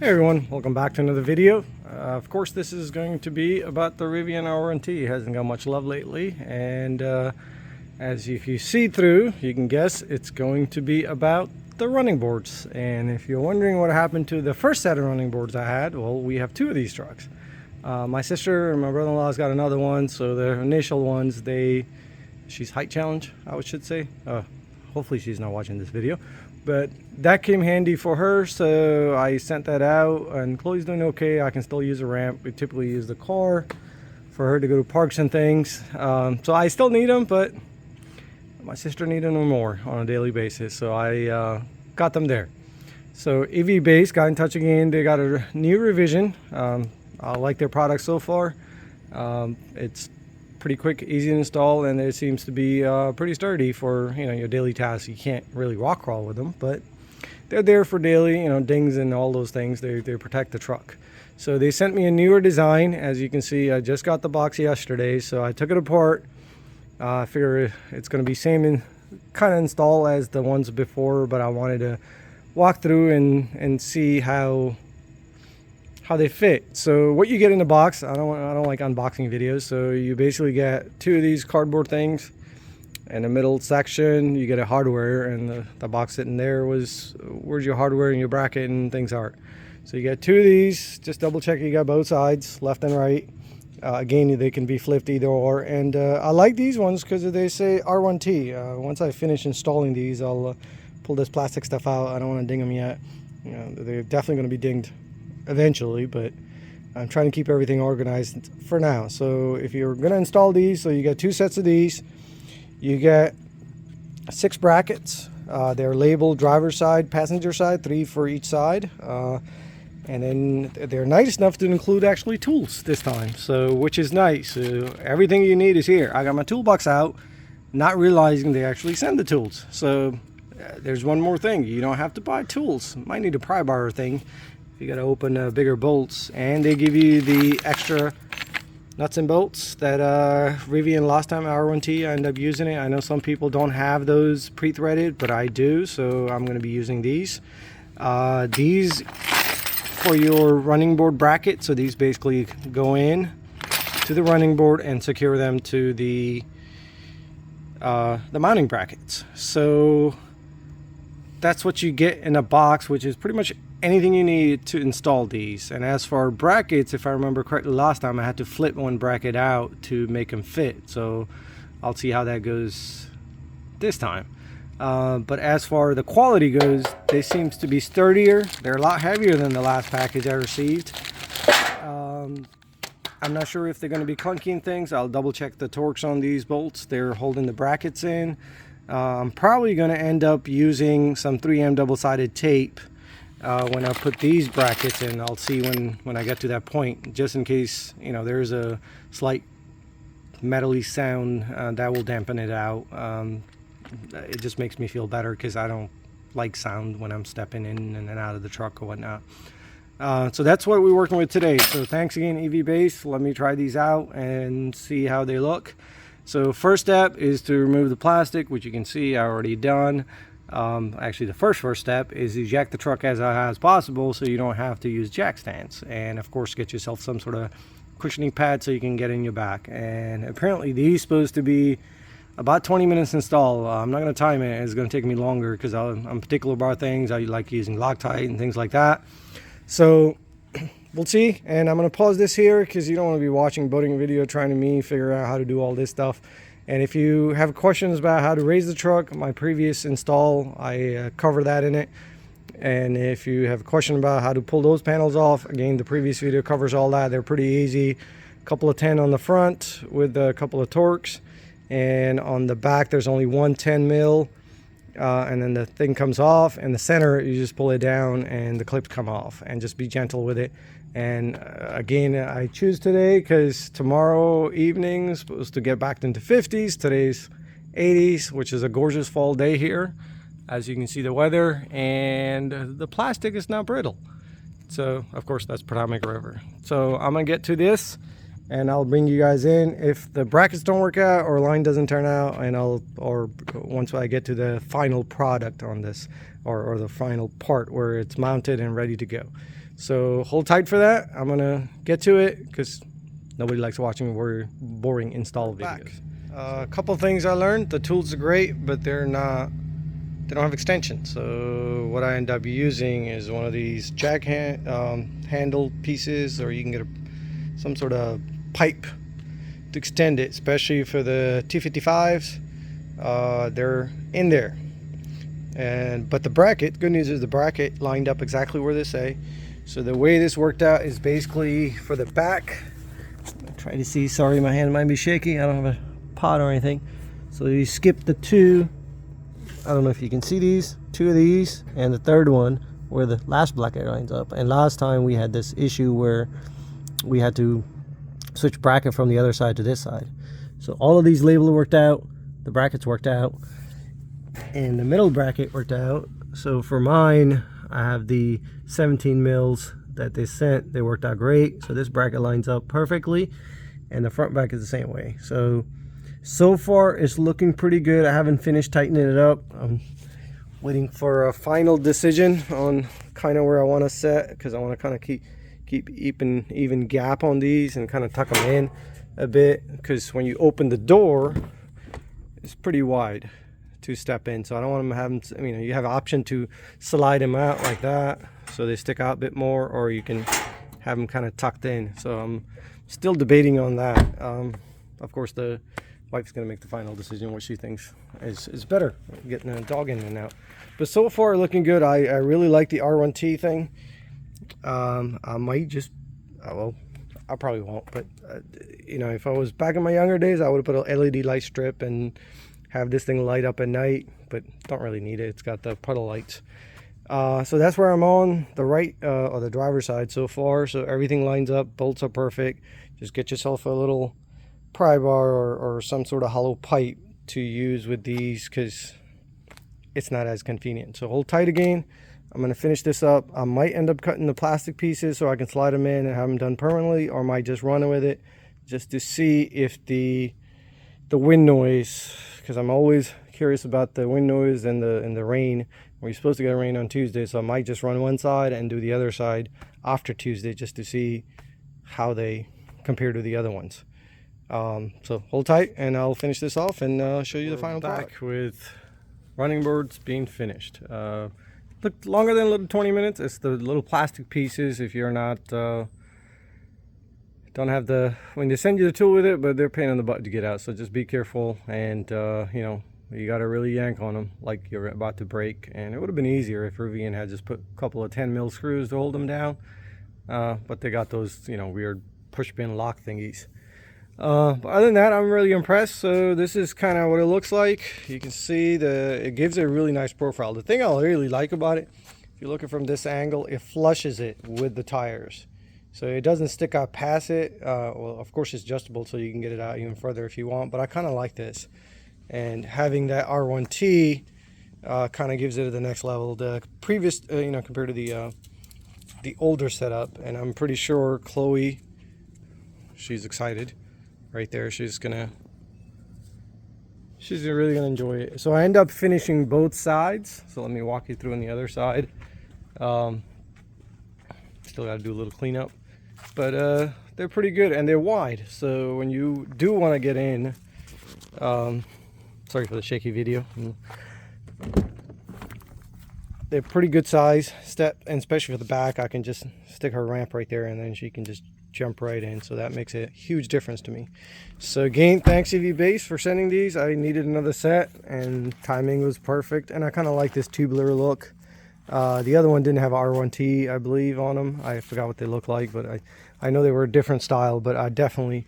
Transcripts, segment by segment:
Hey everyone, welcome back to another video. Of course, this is going to be about the Rivian R1T. It hasn't got much love lately, and as if you see through, you can guess it's going to be about the running boards. And if you're wondering what happened to the first set of running boards I had, well, we have two of these trucks. My sister and my brother-in-law's got another one, so the initial ones, she's height challenge, I should say. Hopefully she's not watching this video. But that came handy for her, so I sent that out, and Chloe's doing okay. I can still use a ramp. We typically use the car for her to go to parks and things. So I still need them, but my sister needed them more on a daily basis, so I got them there. So EVBase got in touch again. They got a new revision. I like their product so far. It's pretty quick, easy to install, and it seems to be pretty sturdy for your daily tasks. You can't really rock crawl with them, but they're there for daily dings and all those things. They protect the truck. So they sent me a newer design. As you can see, I just got the box yesterday, so I took it apart. I figure it's going to be same in kind of install as the ones before, but I wanted to walk through and see how they fit. So what you get in the box, I don't like unboxing videos, so you basically get two of these cardboard things. In the middle section you get a hardware, and the box sitting there was where's your hardware and your bracket and things are. So you get two of these. Just double check you got both sides, left and right. Again, they can be flipped either or, and I like these ones because they say R1T. Once I finish installing these, I'll pull this plastic stuff out. I don't want to ding them yet. They're definitely going to be dinged eventually, but I'm trying to keep everything organized for now. So if you're going to install these, so you get two sets of these. You get 6 brackets. They're labeled driver's side, passenger side, 3 for each side, and then they're nice enough to include actually tools this time, so which is nice. Everything you need is here. I got my toolbox out, not realizing they actually send the tools. So there's one more thing: you don't have to buy tools. Might need a pry bar thing. You got to open bigger bolts, and they give you the extra nuts and bolts that Rivian last time R1T I ended up using it. I know some people don't have those pre-threaded, but I do, so I'm going to be using these. These for your running board bracket. So these basically go in to the running board and secure them to the mounting brackets. So that's what you get in a box, which is pretty much anything you need to install these. And as for brackets, if I remember correctly, last time I had to flip one bracket out to make them fit, so I'll see how that goes this time. But as far the quality goes, they seem to be sturdier. They're a lot heavier than the last package I received. I'm not sure if they're going to be clunky and things. I'll double check the torques on these bolts. They're holding the brackets in. I'm probably going to end up using some 3M double-sided tape when I put these brackets in. I'll see when I get to that point, just in case there's a slight metally sound that will dampen it out. It just makes me feel better because I don't like sound when I'm stepping in and out of the truck or whatnot. So that's what we're working with today. So thanks again, EVBase. Let me try these out and see how they look. So first step is to remove the plastic, which you can see I already done. Actually, the first step is eject the truck as high as possible, so you don't have to use jack stands. And of course, get yourself some sort of cushioning pad so you can get in your back. And apparently these supposed to be about 20 minutes install. I'm not going to time it. It's going to take me longer because I'm particular about things. I like using Loctite and things like that. So we'll see. And I'm going to pause this here because you don't want to be watching boating video trying to figure out how to do all this stuff. And if you have questions about how to raise the truck, my previous install, I cover that in it. And if you have a question about how to pull those panels off, again, the previous video covers all that. They're pretty easy. A couple of 10 on the front with a couple of torques. And on the back, there's only one 10 mil. And then the thing comes off. And the center, you just pull it down and the clips come off. And just be gentle with it. And again, I choose today because tomorrow evening is supposed to get back into 50s. Today's 80s, which is a gorgeous fall day here. As you can see the weather, and the plastic is not brittle. So of course that's Potomac River. So I'm gonna get to this and I'll bring you guys in if the brackets don't work out or line doesn't turn out, and or once I get to the final product on this, or the final part where it's mounted and ready to go. So hold tight for that. I'm gonna get to it because nobody likes watching boring install videos. A couple things I learned. The tools are great, but they don't have extensions. So what I end up using is one of these jack handle pieces, or you can get some sort of pipe to extend it, especially for the T55s. They're in there. But the bracket, good news is the bracket lined up exactly where they say. So the way this worked out is basically for the back. I'm trying to see, sorry, my hand might be shaky. I don't have a pot or anything. So you skip the two, I don't know if you can see these, two of these, and the third one where the last bracket lines up. And last time we had this issue where we had to switch bracket from the other side to this side. So all of these labels worked out, the brackets worked out, and the middle bracket worked out. So for mine, I have the 17 mils that they sent. They worked out great. So this bracket lines up perfectly, and the front back is the same way. So far it's looking pretty good. I haven't finished tightening it up. I'm waiting for a final decision on kind of where I want to set, because I want to kind of keep even gap on these and kind of tuck them in a bit, because when you open the door, it's pretty wide to step in. So I don't want them having, you have an option to slide them out like that so they stick out a bit more, or you can have them kind of tucked in. So I'm still debating on that. Of course, the wife's gonna make the final decision what she thinks is better, getting a dog in and out. But so far looking good. I really like the R1T thing. I might just, well, I probably won't, but if I was back in my younger days, I would have put an LED light strip and have this thing light up at night, but don't really need it. It's got the puddle lights. So that's where I'm on the right or the driver's side so far. So everything lines up, bolts are perfect. Just get yourself a little pry bar or some sort of hollow pipe to use with these, because it's not as convenient. So hold tight again. I'm going to finish this up. I might end up cutting the plastic pieces so I can slide them in and have them done permanently, or might just run with it just to see if the wind noise, because I'm always curious about the wind noise and the rain. We're supposed to get rain on Tuesday, so I might just run one side and do the other side after Tuesday just to see how they compare to the other ones. So hold tight and I'll finish this off and show you the final product. Back with running boards being finished. Looked longer than a little 20 minutes. It's the little plastic pieces. If you're not don't have when they send you the tool with it, but they're a pain in the butt to get out, so just be careful. And you got to really yank on them like you're about to break. And it would have been easier if Rivian had just put a couple of 10 mil screws to hold them down, but they got those weird push pin lock thingies. But other than that, I'm really impressed. So this is kind of what it looks like. You can see it gives it a really nice profile. The thing I really like about it, if you look at it from this angle, it flushes it with the tires. So it doesn't stick out past it. Well, of course it's adjustable, so you can get it out even further if you want, but I kind of like this. And having that R1T kind of gives it the next level. The previous, compared to the older setup, and I'm pretty sure Chloe, she's excited right there. She's really gonna enjoy it. So I end up finishing both sides. So let me walk you through on the other side. Still got to do a little cleanup, but they're pretty good and they're wide. So when you do want to get in, sorry for the shaky video. They're pretty good size step, and especially for the back, I can just stick her ramp right there and then she can just jump right in. So that makes a huge difference to me. So again, thanks EVBase for sending these. I needed another set and timing was perfect, and I kind of like this tubular look. The other one didn't have R1T, I believe, on them. I forgot what they look like, but I know they were a different style, but I definitely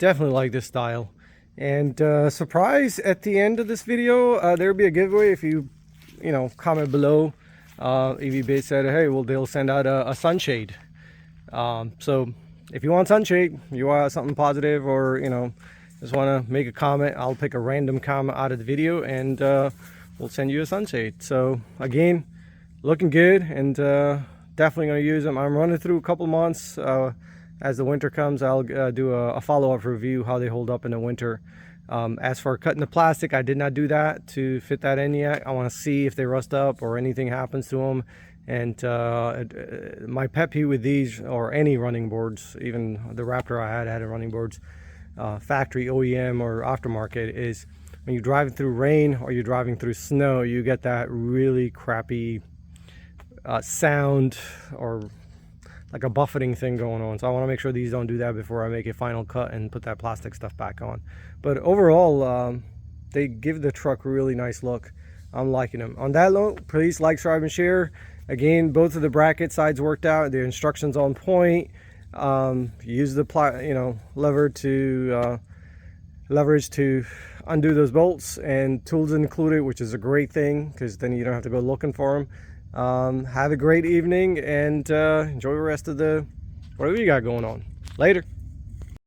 like this style. And surprise, at the end of this video, there'll be a giveaway. If you comment below, EVBase said, hey, well, they'll send out a sunshade. So if you want sunshade, you want something positive, or just want to make a comment, I'll pick a random comment out of the video and we'll send you a sunshade. So again, looking good, and definitely going to use them. I'm running through a couple months. As the winter comes, I'll do a follow-up review how they hold up in the winter. As for cutting the plastic, I did not do that to fit that in yet. I want to see if they rust up or anything happens to them, And my pet peeve with these, or any running boards, even the Raptor I had a running boards, factory, OEM, or aftermarket, is when you're driving through rain or you're driving through snow, you get that really crappy sound, or like a buffeting thing going on. So I want to make sure these don't do that before I make a final cut and put that plastic stuff back on. But overall, they give the truck a really nice look. I'm liking them. On that note, please like, subscribe, and share. Again, both of the bracket sides worked out. The instructions on point. Use the lever to leverage to undo those bolts, and tools included, which is a great thing because then you don't have to go looking for them. Have a great evening, and enjoy the rest of the whatever you got going on. Later.